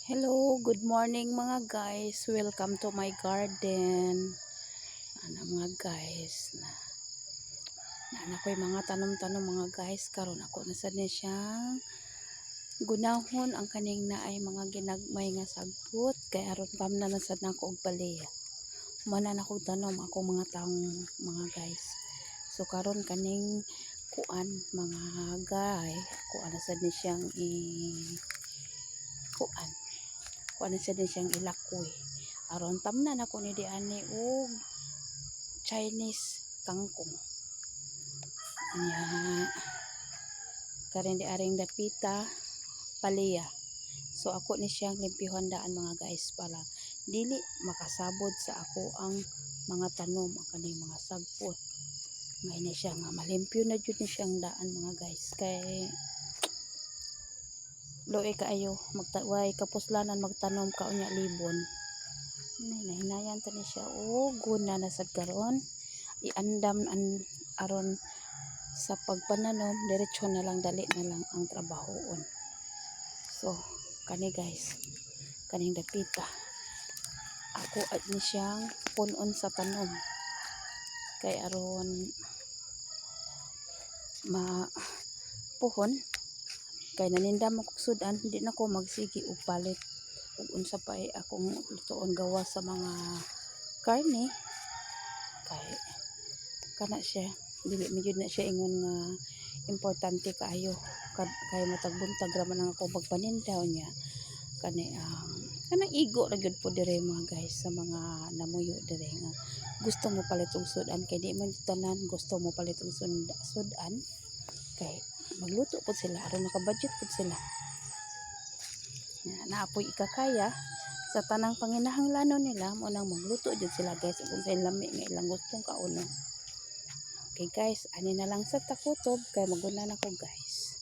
Hello, good morning mga guys. Welcome to my garden. Mga guys na ko'y mga tanom-tanom mga guys. Karon ako na sad ni siyang gunahon ang kaning na ay mga ginagmay nga sagbot kay aron pamna na sad nako og baliya. Manan ako tanom ako mga taong mga guys. So karon kaning kuan mga guys, kuan na sad ni siyang kuan na siya din siyang ilakoy aron tamnan ako ni di ani og Chinese kangkong nya karon di aring dapita palaya. So ako ni siyang limpihon daan mga guys para dili makasabod sa ako ang mga tanom ang kaning mga sagpot. May na siya nga malimpyo na jud ni siyang daan mga guys kay loe kaayo magtaway kapuslanan magtanom ka unya libon. Hinayan tani siya guna na sad karon iandam aron sa pagpananom diretso na lang dali na lang ang trabahoon. So kani guys kaning dapita ako at ni siyang punon sa tanom kay aron mapuhon kay nanindam ako sudan hindi na ko magsigi og palit ug unsa pa akong lutoon gawa sa mga karne kay kana siya dili medyo na siya ingon nga importante kaayo kay matagbuntag ra man ako magpanindaw niya kani kanang igo ra gyud po dire mga guys sa mga namuyo dire nga gusto mo palit og sudan kay di man tanan gusto mo palit og sudan kay magluto po sila aron makabudget po sila naapoy ikakaya sa tanang panginahanglanon nila mo nang magluto jud sila guys kung sa lami nga ilang gustong kauno. Okay guys ani na lang sa takutob kay maguna na ko guys.